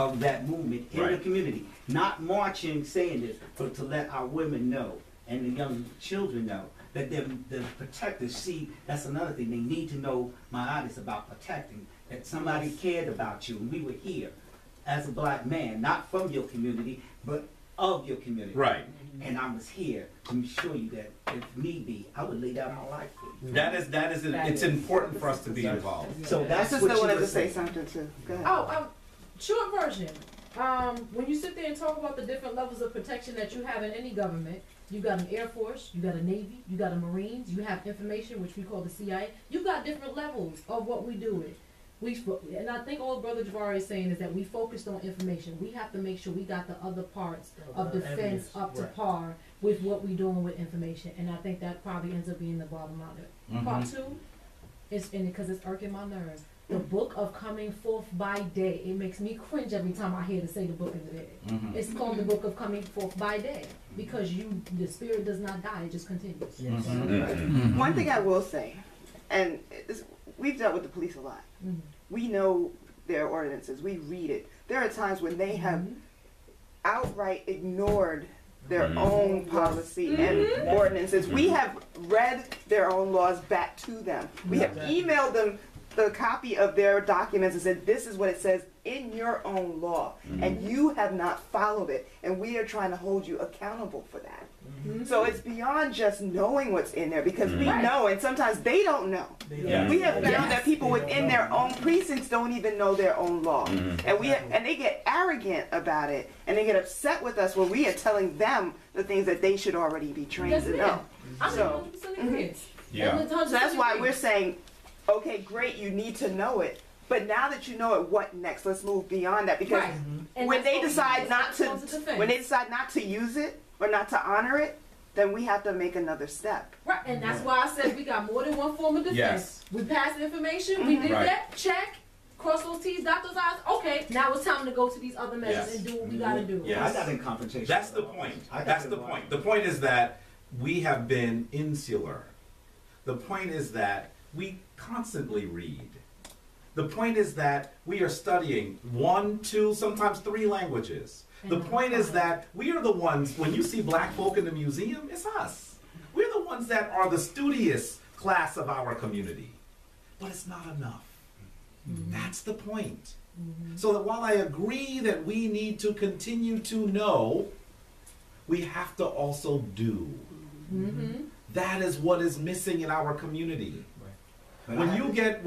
of that movement in the community. Not marching saying this, but to let our women know and the young children know that they're the protectors. See, that's another thing. They need to know MAAT is about protecting, that somebody cared about you, and we were here as a black man, not from your community, but of your community. Right. And I was here to show you that if need be, I would lay down my life for you. It's important for us to be involved. So that's what you wanted to say something too. Go ahead. Oh, short version. When you sit there and talk about the different levels of protection that you have in any government, you got an Air Force, you got a Navy, you got a Marines, you have information, which we call the CIA. You got different levels of what we do it. And I think all Brother Jabari is saying is that we focused on information. We have to make sure we got the other parts of defense up to par with what we're doing with information. And I think that probably ends up being the bottom line of it. Part two is because it's irking my nerves. The book of coming forth by day. It makes me cringe every time I hear to say the book of the day. It's called the book of coming forth by day because the spirit does not die; it just continues. One thing I will say, and we've dealt with the police a lot. We know their ordinances. We read it. There are times when they have outright ignored their own policy and ordinances. We have read their own laws back to them. We have emailed them the copy of their documents and said, this is what it says in your own law, and you have not followed it, and we are trying to hold you accountable for that. So it's beyond just knowing what's in there, because we know, and sometimes they don't know. We have found that people within their own precincts don't even know their own law, and they get arrogant about it, and they get upset with us when we are telling them the things that they should already be trained to know. So that's why we're saying, okay, great, you need to know it. But now that you know it, what next? Let's move beyond that, because when they decide not to use it or not to honor it, then we have to make another step. Right, and that's why I said we got more than one form of defense. We passed information, we did that, check, cross those T's, dot those I's. Okay, now it's time to go to these other measures and do what we got to do. I got in confrontation. That's the point. That's the point. The point is that we have been insular. The point is that we constantly read. The point is that we are studying 1, 2, sometimes 3 languages. The point is that we are the ones, when you see black folk in the museum, it's us. We're the ones that are the studious class of our community. But it's not enough. That's the point. So that while I agree that we need to continue to know, we have to also do. That is what is missing in our community. When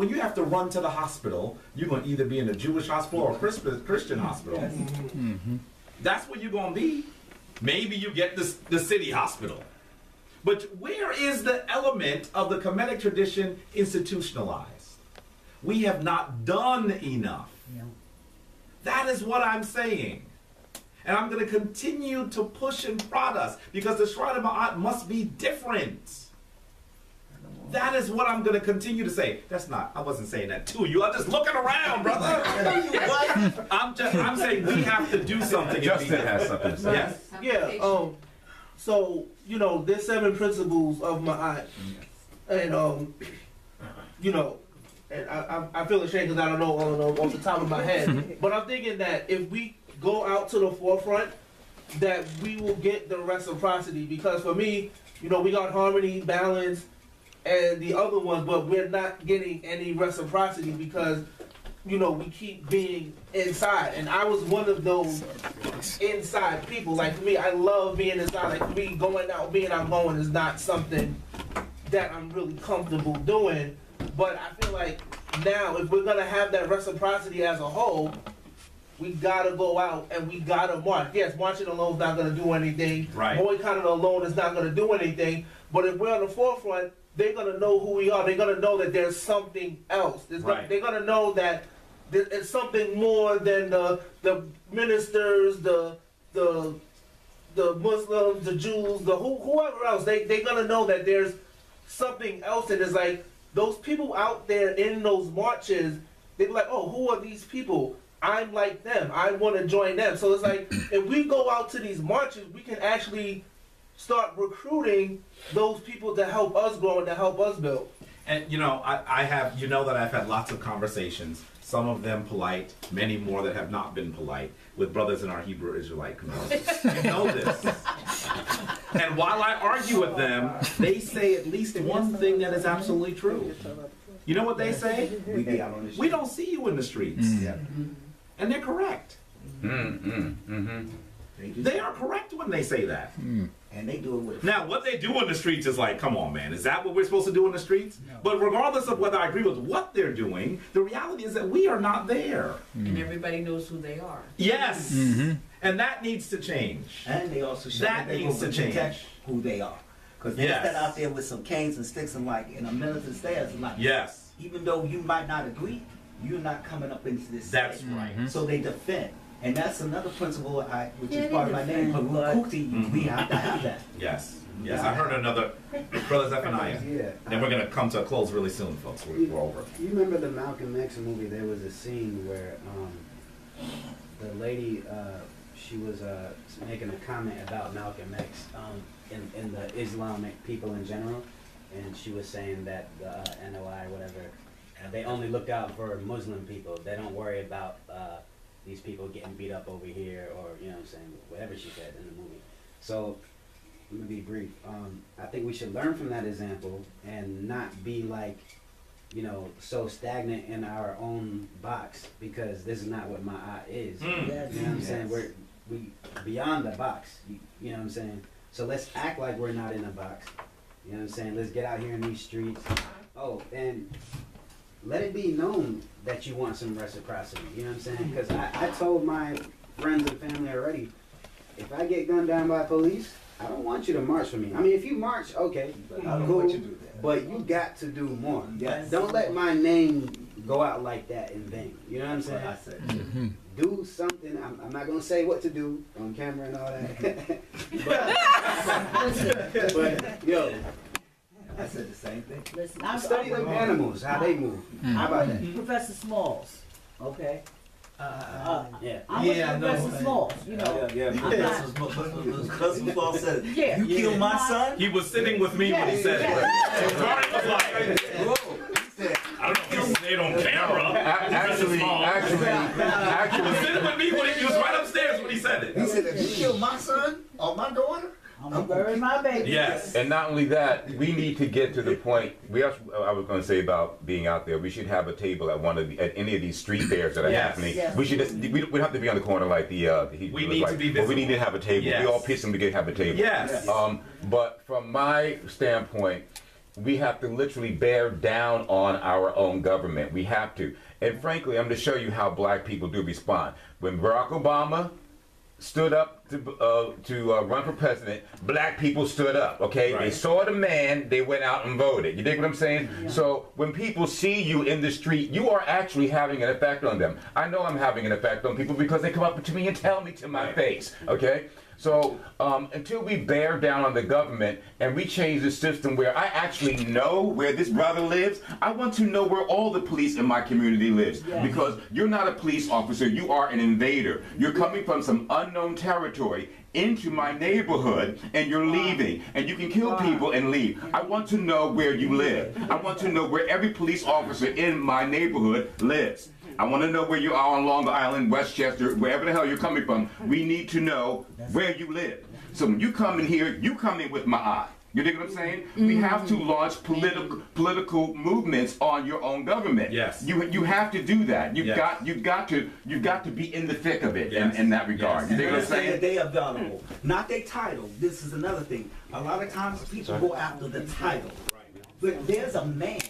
you have to run to the hospital, you're going to either be in a Jewish hospital or a Christian hospital. That's where you're going to be. Maybe you get the city hospital. But where is the element of the Kemetic tradition institutionalized? We have not done enough. That is what I'm saying. And I'm going to continue to push and prod us, because the Shrine of MAAT must be different. That is what I'm going to continue to say. I wasn't saying that to you. I'm just looking around, brother. I'm saying we have to do something. Justin has something to say. Yes. Yeah. So, there's 7 principles of MAAT. And, and I feel ashamed because I don't know all of them off the top of my head. But I'm thinking that if we go out to the forefront, that we will get the reciprocity. Because for me, we got harmony, balance, and the other ones, but we're not getting any reciprocity because, we keep being inside. And I was one of those inside people. Like, for me, I love being inside. Like, for me, going out, being outgoing is not something that I'm really comfortable doing. But I feel like now, if we're going to have that reciprocity as a whole, we got to go out and we got to march. Yes, marching alone is not going to do anything. Boycotting alone is not going to do anything. But if we're on the forefront, they're going to know who we are. They're going to know that there's something else. They're going to know that it's something more than the ministers, the Muslims, the Jews, whoever else. They're going to know that there's something else. And it's like those people out there in those marches, they be like, oh, who are these people? I'm like them. I want to join them. So it's like if we go out to these marches, we can actually start recruiting those people to help us grow and to help us build. And I have, that I've had lots of conversations some of them polite, many more that have not been polite, with brothers in our Hebrew Israelite community. You know this. And while I argue with them, they say at least one thing that is absolutely true. You know what they say? We don't see you in the streets. And they're correct. They are correct when they say that. And they do it with. Now, what they do in the streets is like, come on, man. Is that what we're supposed to do in the streets? No. But regardless of whether I agree with what they're doing, the reality is that we are not there. And everybody knows who they are. Yes. And that needs to change. And they also show That they needs will to change. protect who they are. Because they stand out there with some canes and sticks and like in a militant stance and like, Yes. even though you might not agree, you're not coming up into this. That's state. right. So they defend. And that's another principle which Yeah, is part of my name. But we have to have that. Yes. Yes. I heard another. Brother Zephaniah. Yeah. Then we're going to come to a close really soon, folks. We're over. You remember the Malcolm X movie? There was a scene where the lady, she was making a comment about Malcolm X in the Islamic people in general, and she was saying that the NOI, whatever, they only look out for Muslim people. They don't worry about these people getting beat up over here, or you know what I'm saying, whatever she said in the movie. So let me be brief. I think we should learn from that example and not be like, you know, so stagnant in our own box, because this is not what MAAT is. You know what I'm saying? We beyond the box. You know what I'm saying? So let's act like we're not in a box. You know what I'm saying? Let's get out here in these streets. Oh, and let it be known that you want some reciprocity. You know what I'm saying? Because I told my friends and family already, if I get gunned down by police, I don't want you to march for me. I mean, if you march, okay, cool, but you got to do more. Yes. Don't let my name go out like that in vain. You know what I'm That's what saying? I said. Do something. I'm not going to say what to do on camera and all that. but yo, I said the same thing. Listen, study them animals, how they move. How about that? Professor Smalls, okay? Yeah. I'm with Professor Smalls, you know. Professor Smalls said, Yeah. you killed my son? He was sitting with me when he said it. Jabari was like, I don't know if he stayed on camera. Actually, He was sitting with me when he was right upstairs when he said it. He said, if you kill my son or my daughter, I'm gonna bury my baby. Yes. and not only that, we need to get to the point. I was going to say about being out there. We should have a table at any of these street fairs that are happening. Yes. We should just, we don't have to be on the corner like the We need to be but we visible. need to have a table. Yes. We all pitch them to have a table. Yes. But from my standpoint, we have to literally bear down on our own government. We have to. And frankly, I'm going to show you how black people do respond. When Barack Obama stood up to run for president, black people stood up, okay? Right. They saw the man, they went out and voted. You dig what I'm saying? Yeah. So when people see you in the street, you are actually having an effect on them. I know I'm having an effect on people because they come up to me and tell me to my face, okay? So until we bear down on the government and we change the system where I actually know where this brother lives, I want to know where all the police in my community lives. Yeah. Because you're not a police officer, you are an invader. You're coming from some unknown territory into my neighborhood and you're leaving, and you can kill people and leave. I want to know where you live. I want to know where every police officer in my neighborhood lives. I want to know where you are on Long Island, Westchester, wherever the hell you're coming from. We need to know where you live. So when you come in here, you come in with MAAT. You dig what I'm saying? We have to launch political movements on your own government. Yes. You have to do that. You've got to be in the thick of it in that regard. You dig what I'm saying? They are valuable, not their title. This is another thing. A lot of times people go after the title, but there's a man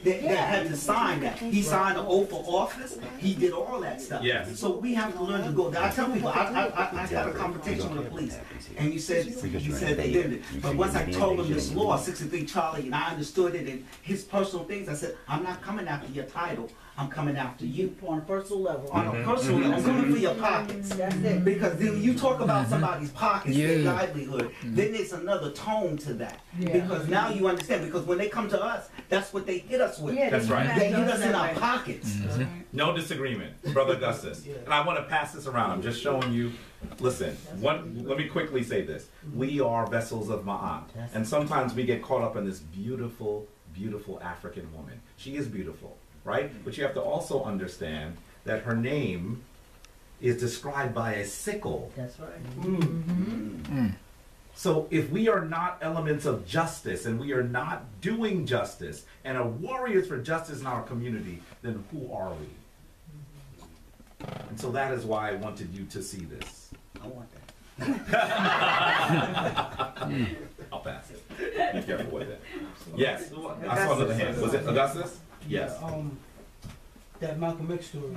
that had to sign that. He signed the oath of office. He did all that stuff. Yes. So we have to learn to go. I tell people, I had a confrontation with the police, and you said they did it. But once I told them this law, 63 Charlie, and I understood it and his personal things, I said, I'm not coming after your title. I'm coming after you. On a personal level. On a personal level, I'm coming for your pockets. That's it. Because then you talk about somebody's pockets, their livelihood, then there's another tone to that. Yeah. Because now you understand, because when they come to us, that's what they hit us with. Yeah, That's right. They hit us in our pockets. No disagreement, Brother Augustus. And I want to pass this around. I'm just showing you. Listen, let me quickly say this. We are vessels of MAAT. And sometimes we get caught up in this beautiful, beautiful African woman. She is beautiful, right? But you have to also understand that her name is described by a sickle. That's right. Mm. So if we are not elements of justice and we are not doing justice and are warriors for justice in our community, then who are we? And so that is why I wanted you to see this. I want that. I'll pass it. Be careful with it. Yes, I saw another hand. Was it Augustus? Yes. That Malcolm X story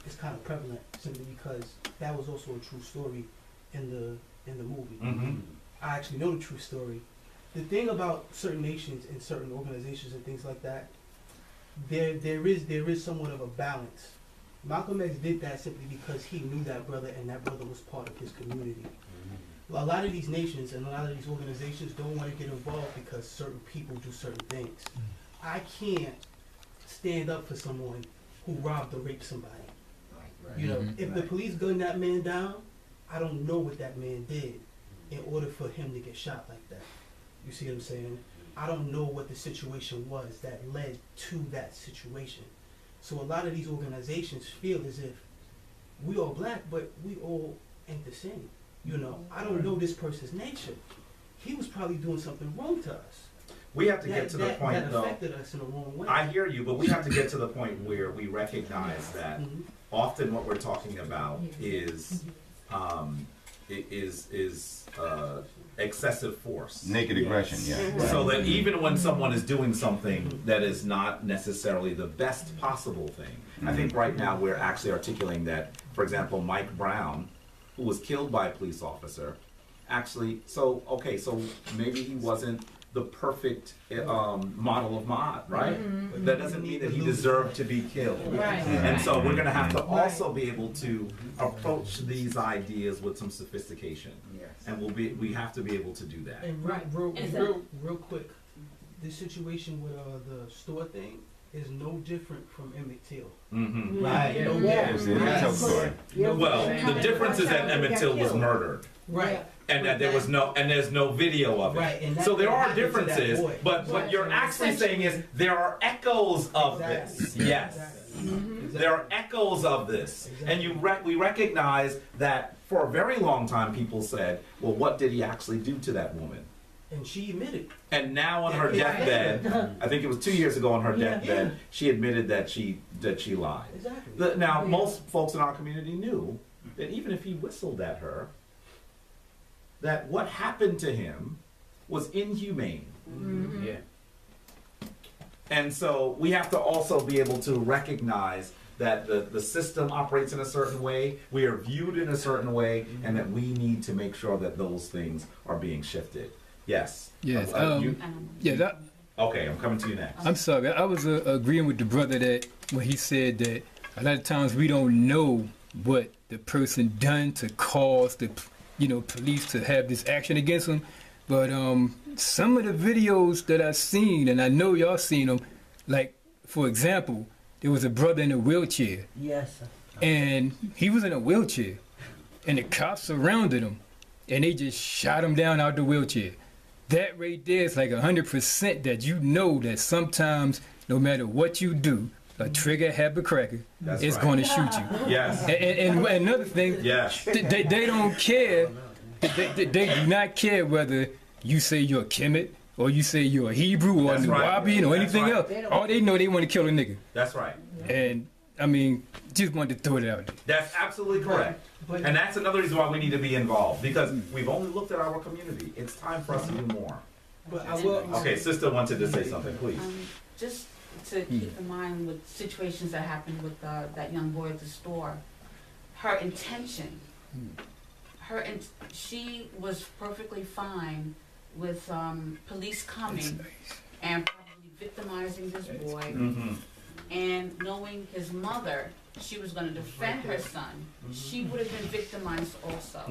is kind of prevalent simply because that was also a true story in the movie. Mm-hmm. I actually know the true story. The thing about certain nations and certain organizations and things like that, there is somewhat of a balance. Malcolm X did that simply because he knew that brother and that brother was part of his community. A lot of these nations and a lot of these organizations don't want to get involved because certain people do certain things. I can't stand up for someone who robbed or raped somebody. You know, if the police gun that man down, I don't know what that man did in order for him to get shot like that. You see what I'm saying? I don't know what the situation was that led to that situation. So a lot of these organizations feel as if we all black, but we all ain't the same. You know, I don't know this person's nature. He was probably doing something wrong to us. We have to get to the point, that though. affected us in the wrong way. I hear you, but we have to get to the point where we recognize that often what we're talking about is excessive force. Naked aggression, yeah. So that even when someone is doing something that is not necessarily the best possible thing, I think right now we're actually articulating that, for example, Mike Brown, who was killed by a police officer, actually, so maybe he wasn't the perfect model of MAAT, right? That doesn't mean that he deserved to be killed. Right. And so we're going to have to also be able to approach these ideas with some sophistication. Yes. And we have to be able to do that. And Right. real quick, this situation with the store thing is no different from Emmett Till. Mm-hmm. Right. No Yeah. It's the Emmett story. Well, the difference is that Emmett Till was murdered. Right. And that there's no video of it. Right, and that- so there that are happened to that differences, boy. but what you're actually saying is there are echoes of this. Exactly. Yes. Exactly. There are echoes of this. And we recognize that for a very long time people said, well, what did he actually do to that woman? And she admitted. And now on her deathbed, I think it was 2 years ago on her deathbed, she admitted that she lied. Exactly. Now, most folks in our community knew that even if he whistled at her, that what happened to him was inhumane. Yeah. And so we have to also be able to recognize that the system operates in a certain way, we are viewed in a certain way, and that we need to make sure that those things are being shifted. Yes. Yes. Okay, I'm coming to you next. I'm sorry. I was agreeing with the brother that when he said that a lot of times we don't know what the person done to cause the police to have this action against them. But some of the videos that I've seen, and I know y'all seen them, like, for example, there was a brother in a wheelchair. Yes, sir. And he was in a wheelchair. And the cops surrounded him. And they just shot him down out the wheelchair. That right there is like 100% that you know that sometimes, no matter what you do, a trigger happy cracker is going to shoot you. Yes. And another thing, yes. they don't care. They do not care whether you say you're a Kemet or you say you're a Hebrew or a Nubian or anything else. All they know, they want to kill a nigga. That's right. And I mean, just wanted to throw it out there. That's absolutely correct. And that's another reason why we need to be involved, because we've only looked at our community. It's time for us to do more. But I will. Okay, sister wanted to say something, please. Just to keep in mind with situations that happened with that young boy at the store, her intention, she was perfectly fine with police coming and probably victimizing this boy, and knowing his mother, she was going to defend her son. She would have been victimized also.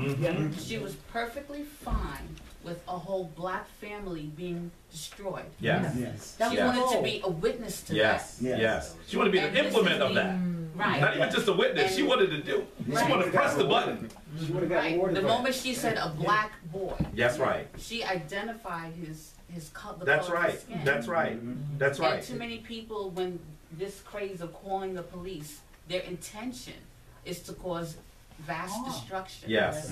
She was perfectly fine with a whole black family being destroyed. Yes. She wanted to be a witness to that. Yes. She wanted to be an implement of that. Right. Not even just a witness. She wanted to do. She wanted to press the button. She would have gotten awarded. The moment she said a black boy. That's right. She identified his color. That's right. That's right. That's right. And too many people, when this craze of calling the police, their intention is to cause vast destruction. Yes,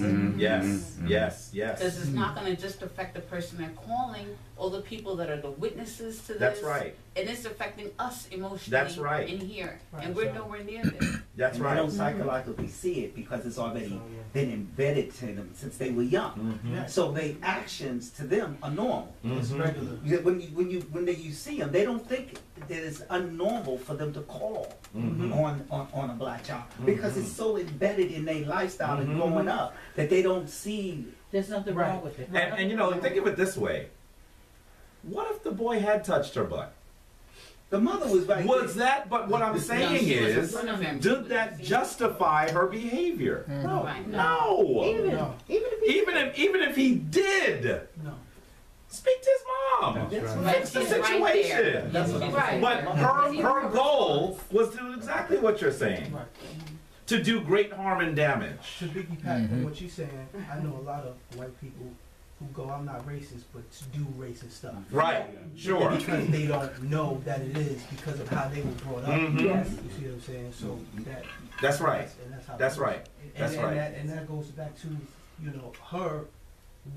yes. Because it's not going to just affect the person they're calling, or the people that are the witnesses to this. That's right. And it's affecting us emotionally. That's right. In here, Right, and we're so- nowhere near this. That's and right. they don't psychologically see it because it's already been embedded to them since they were young. Mhm. So their actions to them are normal. It's Mhm. regular. When you see them, they don't think that it's unnormal for them to call Mhm. on a black child because it's so embedded in their lifestyle and growing up that they don't see. There's nothing Right. wrong with it. And you know, think of it this way. What if the boy had touched her butt? The mother was right. Was that, but what I'm saying she was in is, front of him. did that justify her behavior? No. Right. No. Even, No. Even if he did, No. speak to his mom. That's Right, Fix the she's right there. situation. That's what I'm Right. saying. But her goal was to do exactly what you're saying. Right. To do great harm and damage. To Biggie Pat, from what you're saying, I know a lot of white people who go, I'm not racist, but to do racist stuff. Right. Sure. Because they don't know that it is because of how they were brought up. Mhm. Yes. You see what I'm saying? So that. That's right. And that's how. That's it goes. right. That's and right. that goes back to, you know, her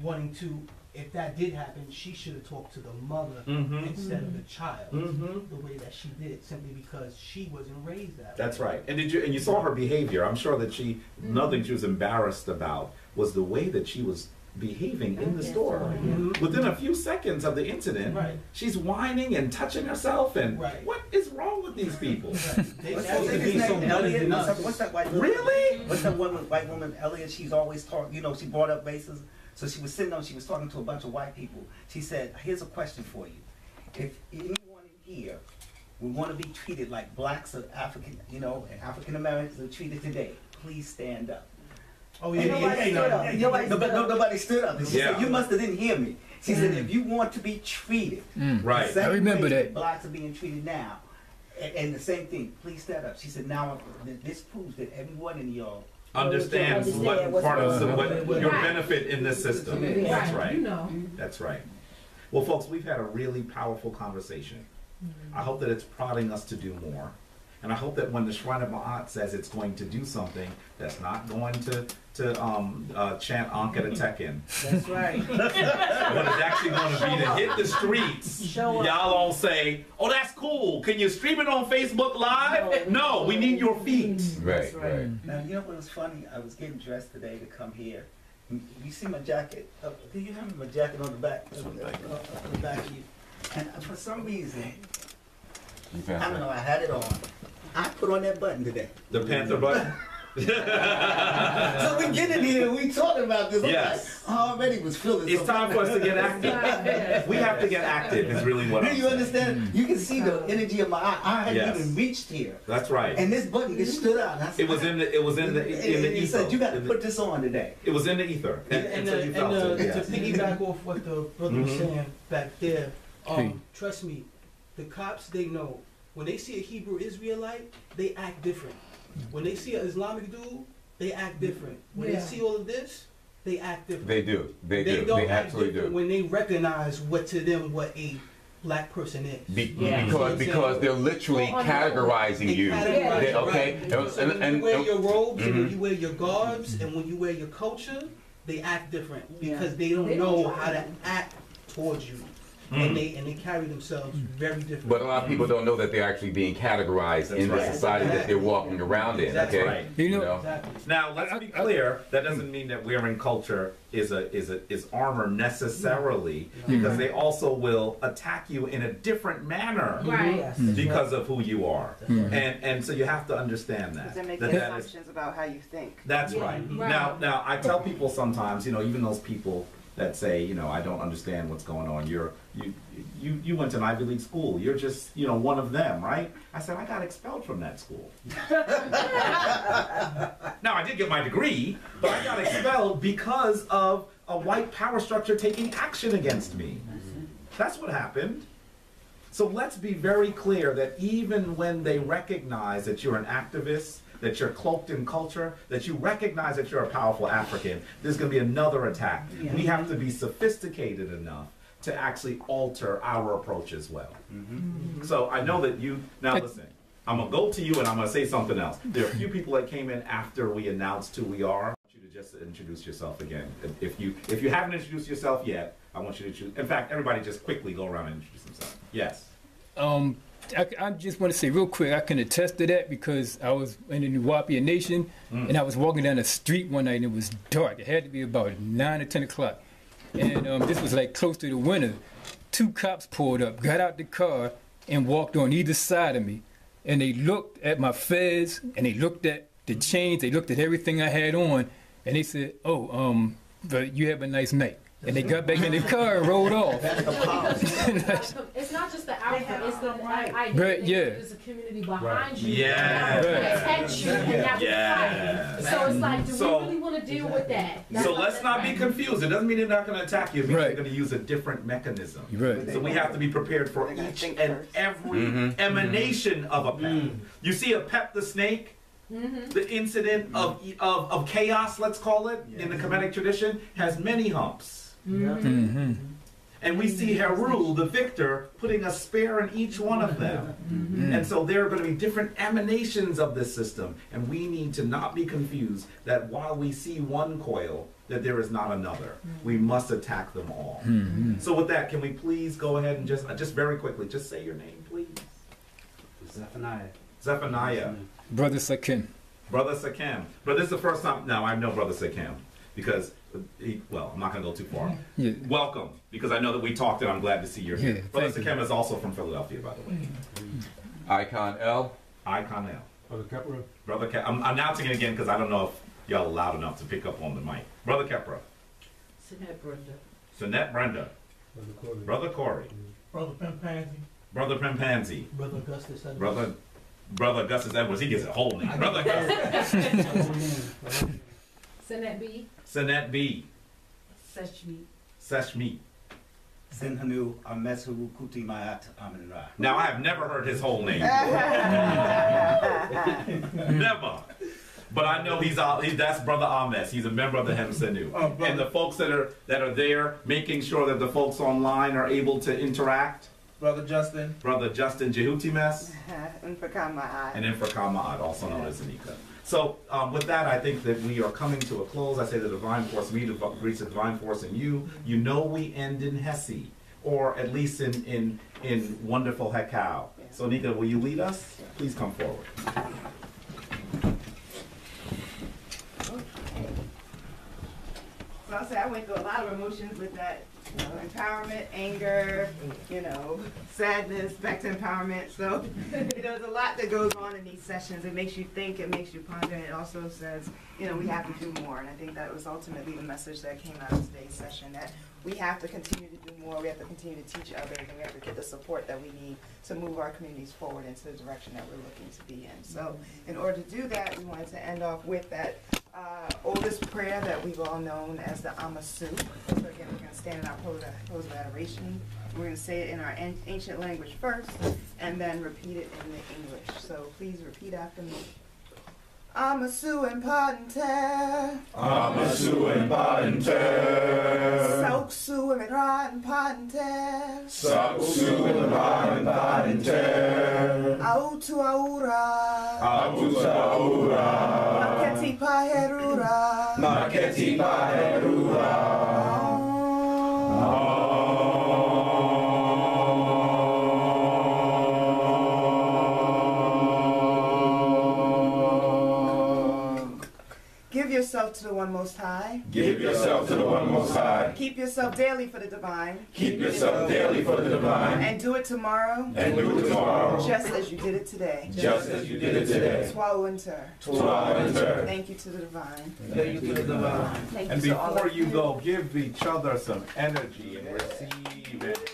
wanting to. If that did happen, she should have talked to the mother Mm-hmm. instead of the child. Mm-hmm. The way that she did, simply because she wasn't raised that way. That's right. And you saw her behavior. I'm sure that nothing she was embarrassed about was the way that she was behaving in the store. Mhm. Within a few seconds of the incident, Right. she's whining and touching herself. And Right. what is wrong with these people? Right. They What's supposed to that be name? so better Elliot? than us. What's that white woman? Really? What's that white woman, Elliot? She's always talking, you know, she brought up racism. So she was sitting on, she was talking to a bunch of white people. She said, here's a question for you. If anyone in here would want to be treated like blacks or African, you know, African Americans are treated today, please stand up. Oh And nobody stood up. Nobody stood up. Nobody stood up. And she Yeah. said, you must have didn't hear me. She said, if you want to be treated, Right. the same I remember way that. blacks are being treated now, and the same thing, please stand up. She said, now this proves that everyone in y'all Understands what Understand what's part of going on. what your Right. benefit in this system. Right. That's right. You know. That's right. Well, folks, we've had a really powerful conversation. I hope that it's prodding us to do more. And I hope that when the Shrine of MAAT says it's going to do something, that's not going to chant Ankh Tekin. That's right. What it's actually going to be to hit the streets. Show up. Y'all don't say, oh, that's cool. Can you stream it on Facebook Live? No, we need your feet. Right, That's right. right. Now, you know what was funny? I was getting dressed today to come here. You see my jacket? Do you have my jacket on the back? On the back of you. And for some reason, You I found don't that? know, I had it on. I put on that button today. The Panther button? So we get in here, we talking about this. I'm Yes. like, I already was feeling It's time for us to get active. We have to get active is really what Do I'm you saying. understand? You can see the energy of my eye. I hadn't Yes. even reached here. That's right. And this button just stood out. And I said, It was in the He ether. said, you got to In the- put this on today. It was in the ether. And so you felt it. to Yes. piggyback off what the brother was Mhm. saying back there, Hey. trust me, the cops, they know. When they see a Hebrew Israelite, they act different. When they see an Islamic dude, they act different. When Yeah. they see all of this, they act different. They do. They do. don't They act absolutely different do. when they recognize what to them what a black person is. Yeah. Because they're literally categorizing They you. categorize They- it, okay? right. So when you wear your robes and Mhm. when you wear your garbs and when you wear your culture, they act different Yeah. because they don't They know don't how try. to act towards you. Mm. And they carry themselves very different. But a lot of people don't know that they're actually being categorized That's in the right. society that they're walking around in. That's Okay? right. You know, Exactly. Now let's be clear. That doesn't mean that wearing culture is armor necessarily, because they also will attack you in a different manner Right. Yes. because of who you are. Mhm. And so you have to understand Because that. they're That making that is assumptions about how you think. That's Yeah. right. Right. Now I tell people sometimes, even those people that say, I don't understand what's going on. You went to an Ivy League school. You're just, one of them, right? I said, I got expelled from that school. Now, I did get my degree, but I got expelled because of a white power structure taking action against me. That's what happened. So let's be very clear that even when they recognize that you're an activist, that you're cloaked in culture, that you recognize that you're a powerful African, there's going to be another attack. Yeah. We have to be sophisticated enough to actually alter our approach as well. So I know that now listen, I'm gonna go to you and I'm gonna say something else. There are a few people that came in after we announced who we are. I want you to just introduce yourself again. If you haven't introduced yourself yet, I want you to choose. In fact, everybody just quickly go around and introduce themselves. Yes. I just want to say real quick, I can attest to that because I was in the Nuwapia Nation and I was walking down the street one night and it was dark. It had to be about 9 or 10 o'clock. And this was like close to the winter. 2 cops pulled up, got out the car, and walked on either side of me. And they looked at my fez and they looked at the chains, they looked at everything I had on, and they said, "Oh, but you have a nice night." And they got back in the car and rolled off. It's not just the outfit, it's the idea. Right, yeah. There's a community behind you. Yeah. That protect you and that will Yeah. fight. So it's like, do we really want to deal with that? So let's not be confused. It doesn't mean they're not going to attack you. It means Right. they're going to use a different mechanism. Right. So we have to be prepared for each and every emanation of a pet. You see a Pep the snake? The incident of chaos, let's call it, in the Kemetic tradition, has many humps. And we see Heru, the victor, putting a spear in each one of them. And so there are going to be different emanations of this system. And we need to not be confused that while we see one coil, that there is not another. We must attack them all. So with that, can we please go ahead and just very quickly, just say your name, please. Zephaniah. Zephaniah. Brother Sakim. Brother Sakim. But this is the first time, now I know Brother Sakim because, I'm not going to go too far. Yeah. Welcome, because I know that we talked and I'm glad to see you're here. Yeah, Brother thank Sakim is also from Philadelphia, by the way. Icon L. Icon L. Brother Kepler. Brother Kepler. I'm announcing it again because I don't know if y'all are loud enough to pick up on the mic. Brother Kepler. Sinette Brenda. Sinette Brenda. Brother Corey. Brother Corey. Brother Pimpanzi. Brother Pimpanzi. Brother Augustus Edwards. Brother Augustus Edwards. He gets a whole name. Brother Augustus. Sinette B. Sinette B. Seshmi. Seshmi. Sinhanu Amesu Kuti Mayat Aminra. Now I have never heard his whole name. Never. But I know that's Brother Ames. He's a member of the Hemsenu. And the folks that are there, making sure that the folks online are able to interact. Brother Justin. Brother Justin Jehutimes. And for Kama'at. And Infra Ma'at, also known as Anika. So with that, I think that we are coming to a close. I say the divine force, me greets the divine force in you. You know we end in Hesi, or at least in wonderful Hekau. Yeah. So Nika, will you lead us? Please come forward. So I'll say I went through a lot of emotions with that. Empowerment, anger, sadness, back to empowerment. So there's a lot that goes on in these sessions. It makes you think, it makes you ponder, and it also says, we have to do more. And I think that was ultimately the message that came out of today's session, that we have to continue to do more, we have to continue to teach others, and we have to get the support that we need to move our communities forward into the direction that we're looking to be in. So in order to do that, we wanted to end off with that oldest prayer that we've all known as the Amasu. So again, we're going to stand in our pose of adoration. We're going to say it in our ancient language first, and then repeat it in the English. So please repeat after me. Amasu and Padenter. Amasu and Padenter. Sauksu and Ra and Padenter. Sauksu and Ra and Padenter. Autu Aura. Autu Aura. Maketi Paherura. Maketi Paherura. Give yourself to the One Most High. Give yourself to the One Most High. Keep yourself daily for the divine. Keep yourself daily for the divine. And do it tomorrow. And do it tomorrow. Just as you did it today. Just as you did it today. Twa Winter. Twa Winter. Thank you to the divine. Thank you to the divine. Thank And you to all before of you go, give each other some energy and receive it.